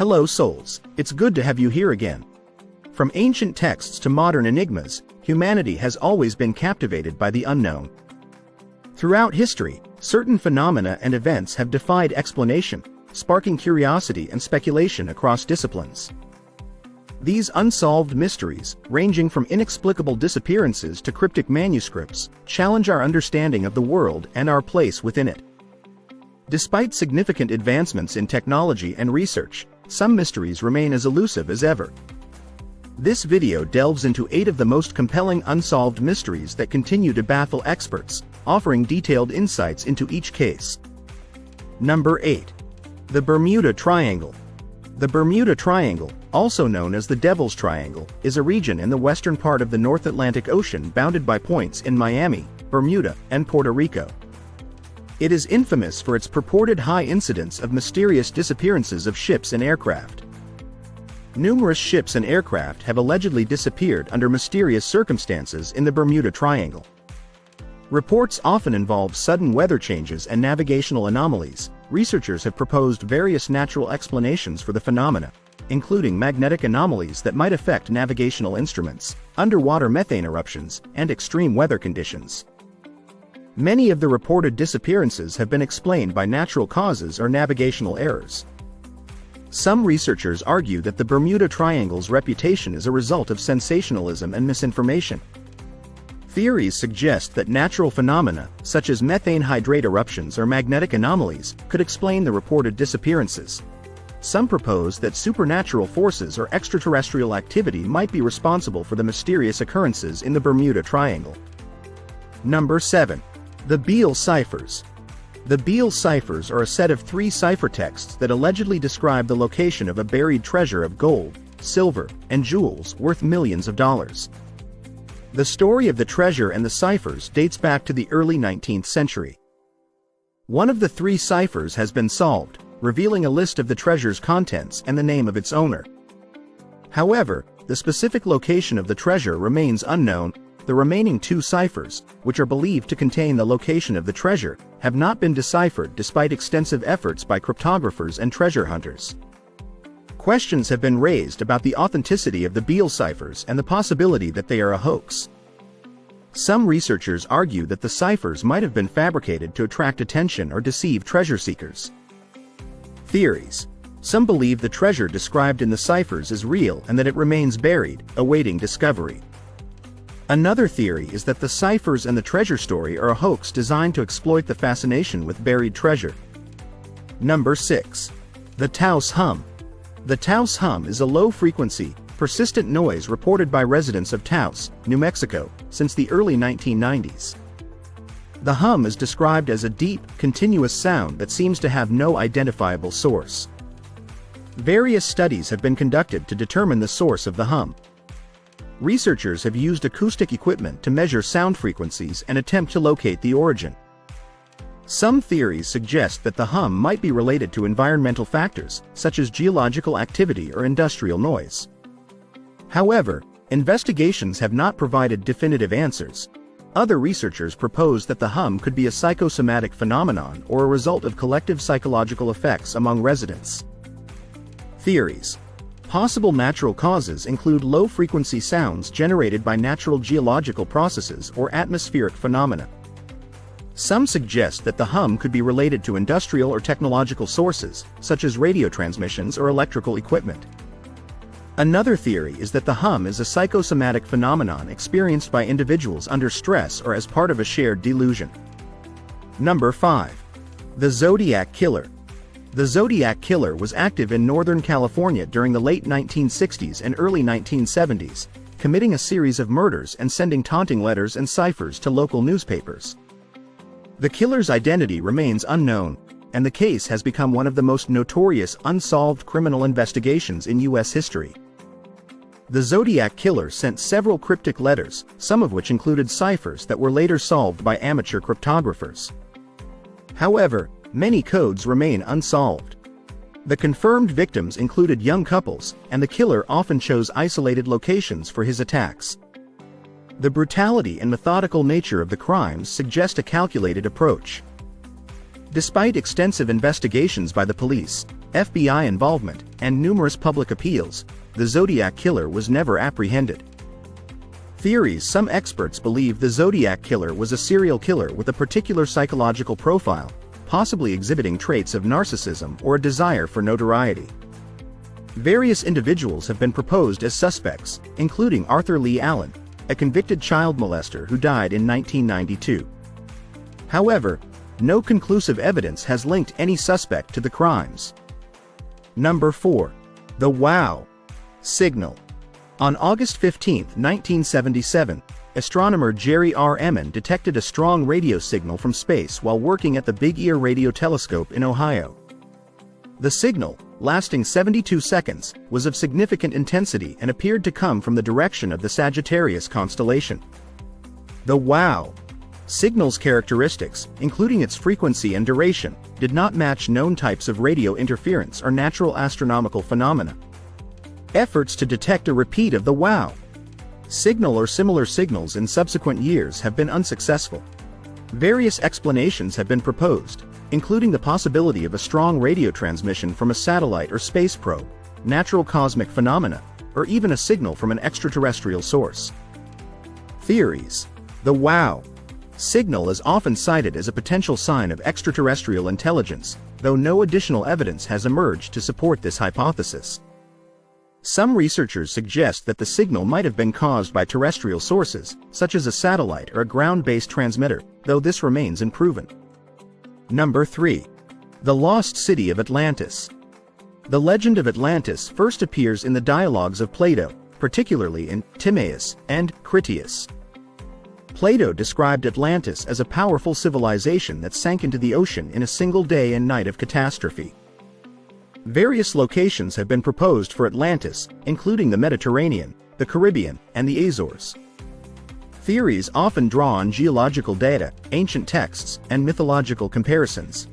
Hello souls, it's good to have you here again. From ancient texts to modern enigmas, humanity has always been captivated by the unknown. Throughout history, certain phenomena and events have defied explanation, sparking curiosity and speculation across disciplines. These unsolved mysteries, ranging from inexplicable disappearances to cryptic manuscripts, challenge our understanding of the world and our place within it. Despite significant advancements in technology and research, some mysteries remain as elusive as ever. This video delves into 8 of the most compelling unsolved mysteries that continue to baffle experts, offering detailed insights into each case. Number 8. The Bermuda Triangle. The Bermuda Triangle, also known as the Devil's Triangle, is a region in the western part of the North Atlantic Ocean bounded by points in Miami, Bermuda, and Puerto Rico. It is infamous for its purported high incidence of mysterious disappearances of ships and aircraft. Numerous ships and aircraft have allegedly disappeared under mysterious circumstances in the Bermuda Triangle. Reports often involve sudden weather changes and navigational anomalies. Researchers have proposed various natural explanations for the phenomena, including magnetic anomalies that might affect navigational instruments, underwater methane eruptions, and extreme weather conditions. Many of the reported disappearances have been explained by natural causes or navigational errors. Some researchers argue that the Bermuda Triangle's reputation is a result of sensationalism and misinformation. Theories suggest that natural phenomena, such as methane hydrate eruptions or magnetic anomalies, could explain the reported disappearances. Some propose that supernatural forces or extraterrestrial activity might be responsible for the mysterious occurrences in the Bermuda Triangle. Number 7. The Beale Ciphers. The Beale Ciphers are a set of 3 ciphertexts that allegedly describe the location of a buried treasure of gold, silver, and jewels worth millions of dollars. The story of the treasure and the ciphers dates back to the early 19th century. One of the 3 ciphers has been solved, revealing a list of the treasure's contents and the name of its owner. However, the specific location of the treasure remains unknown. The remaining 2 ciphers, which are believed to contain the location of the treasure, have not been deciphered despite extensive efforts by cryptographers and treasure hunters. Questions have been raised about the authenticity of the Beale ciphers and the possibility that they are a hoax. Some researchers argue that the ciphers might have been fabricated to attract attention or deceive treasure seekers. Theories. Some believe the treasure described in the ciphers is real and that it remains buried, awaiting discovery. Another theory is that the ciphers and the treasure story are a hoax designed to exploit the fascination with buried treasure. Number 6. The Taos Hum. The Taos Hum is a low-frequency, persistent noise reported by residents of Taos, New Mexico, since the early 1990s. The hum is described as a deep, continuous sound that seems to have no identifiable source. Various studies have been conducted to determine the source of the hum. Researchers have used acoustic equipment to measure sound frequencies and attempt to locate the origin. Some theories suggest that the hum might be related to environmental factors, such as geological activity or industrial noise. However, investigations have not provided definitive answers. Other researchers propose that the hum could be a psychosomatic phenomenon or a result of collective psychological effects among residents. Theories. Possible natural causes include low-frequency sounds generated by natural geological processes or atmospheric phenomena. Some suggest that the hum could be related to industrial or technological sources, such as radio transmissions or electrical equipment. Another theory is that the hum is a psychosomatic phenomenon experienced by individuals under stress or as part of a shared delusion. Number 5. The Zodiac Killer. The Zodiac Killer was active in Northern California during the late 1960s and early 1970s, committing a series of murders and sending taunting letters and ciphers to local newspapers. The killer's identity remains unknown, and the case has become one of the most notorious unsolved criminal investigations in U.S. history. The Zodiac Killer sent several cryptic letters, some of which included ciphers that were later solved by amateur cryptographers. However, many codes remain unsolved. The confirmed victims included young couples, and the killer often chose isolated locations for his attacks. The brutality and methodical nature of the crimes suggest a calculated approach. Despite extensive investigations by the police, FBI involvement, and numerous public appeals, the Zodiac Killer was never apprehended. Theories: some experts believe the Zodiac Killer was a serial killer with a particular psychological profile, possibly exhibiting traits of narcissism or a desire for notoriety. Various individuals have been proposed as suspects, including Arthur Lee Allen, a convicted child molester who died in 1992. However, no conclusive evidence has linked any suspect to the crimes. Number 4. The WOW signal. On August 15, 1977, astronomer Jerry R. Emmon detected a strong radio signal from space while working at the Big Ear Radio Telescope in Ohio. The signal, lasting 72 seconds, was of significant intensity and appeared to come from the direction of the Sagittarius constellation. The WOW signal's characteristics, including its frequency and duration, did not match known types of radio interference or natural astronomical phenomena. Efforts to detect a repeat of the WOW signal or similar signals in subsequent years have been unsuccessful. Various explanations have been proposed, including the possibility of a strong radio transmission from a satellite or space probe, natural cosmic phenomena, or even a signal from an extraterrestrial source. Theories: the WOW signal is often cited as a potential sign of extraterrestrial intelligence, though no additional evidence has emerged to support this hypothesis. Some researchers suggest that the signal might have been caused by terrestrial sources, such as a satellite or a ground-based transmitter, though this remains unproven. Number 3. The Lost City of Atlantis. The legend of Atlantis first appears in the dialogues of Plato, particularly in Timaeus and Critias. Plato described Atlantis as a powerful civilization that sank into the ocean in a single day and night of catastrophe. Various locations have been proposed for Atlantis, including the Mediterranean, the Caribbean, and the Azores. Theories often draw on geological data, ancient texts, and mythological comparisons.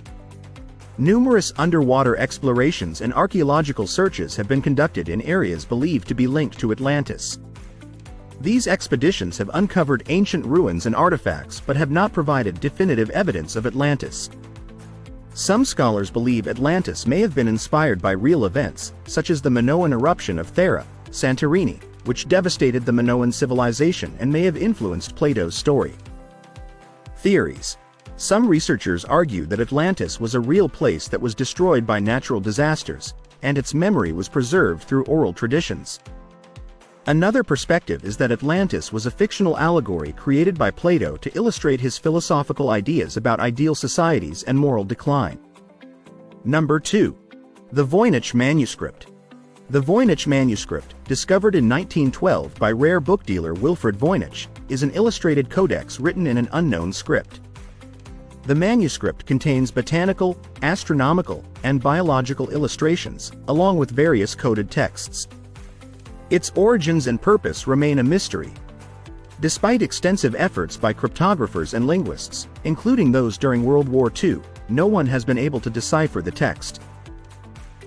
Numerous underwater explorations and archaeological searches have been conducted in areas believed to be linked to Atlantis. These expeditions have uncovered ancient ruins and artifacts but have not provided definitive evidence of Atlantis. Some scholars believe Atlantis may have been inspired by real events, such as the Minoan eruption of Thera, Santorini, which devastated the Minoan civilization and may have influenced Plato's story. Theories: some researchers argue that Atlantis was a real place that was destroyed by natural disasters, and its memory was preserved through oral traditions. Another perspective is that Atlantis was a fictional allegory created by Plato to illustrate his philosophical ideas about ideal societies and moral decline. Number 2. The Voynich Manuscript. The Voynich manuscript, discovered in 1912 by rare book dealer Wilfrid Voynich, is an illustrated codex written in an unknown script. The manuscript contains botanical, astronomical, and biological illustrations, along with various coded texts. Its origins and purpose remain a mystery. Despite extensive efforts by cryptographers and linguists, including those during World War II, no one has been able to decipher the text.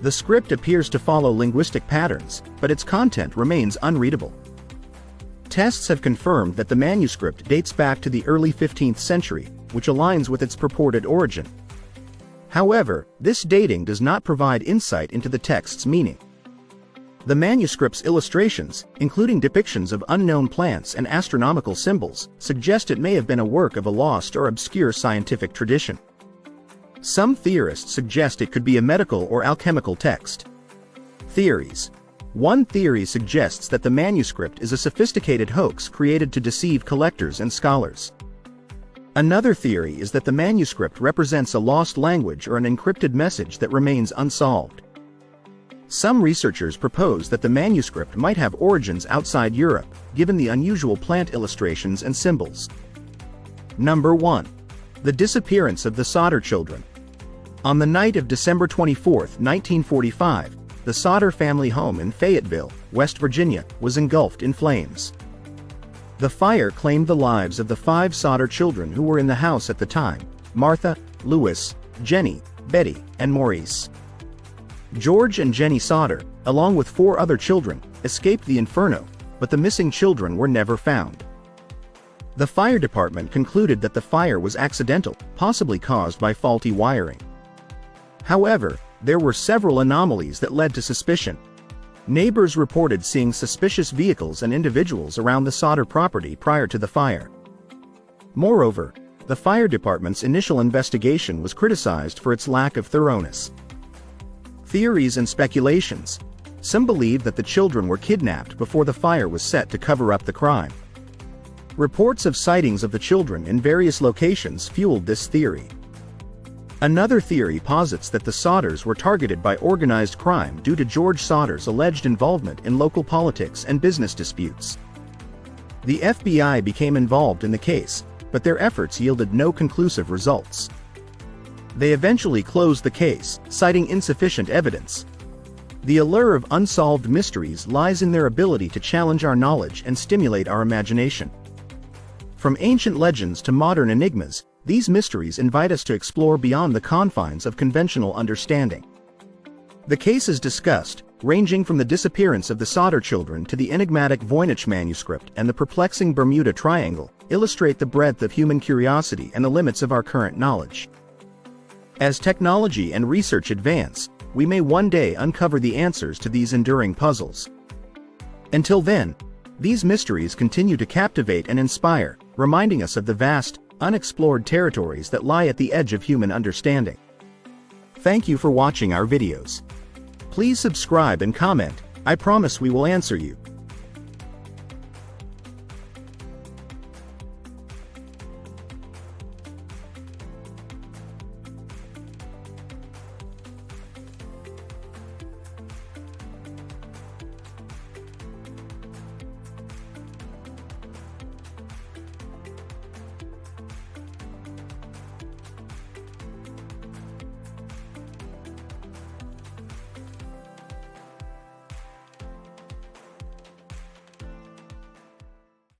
The script appears to follow linguistic patterns, but its content remains unreadable. Tests have confirmed that the manuscript dates back to the early 15th century, which aligns with its purported origin. However, this dating does not provide insight into the text's meaning. The manuscript's illustrations, including depictions of unknown plants and astronomical symbols, suggest it may have been a work of a lost or obscure scientific tradition. Some theorists suggest it could be a medical or alchemical text. Theories: one theory suggests that the manuscript is a sophisticated hoax created to deceive collectors and scholars. Another theory is that the manuscript represents a lost language or an encrypted message that remains unsolved. Some researchers propose that the manuscript might have origins outside Europe, given the unusual plant illustrations and symbols. Number 1. The disappearance of the Sodder children. On the night of December 24, 1945, the Sodder family home in Fayetteville, West Virginia, was engulfed in flames. The fire claimed the lives of the 5 Sodder children who were in the house at the time: Martha, Louis, Jenny, Betty, and Maurice. George and Jenny Sodder, along with 4 other children, escaped the inferno, but the missing children were never found. The fire department concluded that the fire was accidental, possibly caused by faulty wiring. However, there were several anomalies that led to suspicion. Neighbors reported seeing suspicious vehicles and individuals around the solder property prior to the fire. Moreover, the fire department's initial investigation was criticized for its lack of thoroughness. Theories and speculations. Some believe that the children were kidnapped before the fire was set to cover up the crime. Reports of sightings of the children in various locations fueled this theory. Another theory posits that the Sodders were targeted by organized crime due to George Sodder's alleged involvement in local politics and business disputes. The FBI became involved in the case, but their efforts yielded no conclusive results. They eventually closed the case, citing insufficient evidence. The allure of unsolved mysteries lies in their ability to challenge our knowledge and stimulate our imagination. From ancient legends to modern enigmas, these mysteries invite us to explore beyond the confines of conventional understanding. The cases discussed, ranging from the disappearance of the Sodder children to the enigmatic Voynich manuscript and the perplexing Bermuda Triangle, illustrate the breadth of human curiosity and the limits of our current knowledge. As technology and research advance, we may one day uncover the answers to these enduring puzzles. Until then, these mysteries continue to captivate and inspire, reminding us of the vast, unexplored territories that lie at the edge of human understanding. Thank you for watching our videos. Please subscribe and comment. I promise we will answer you.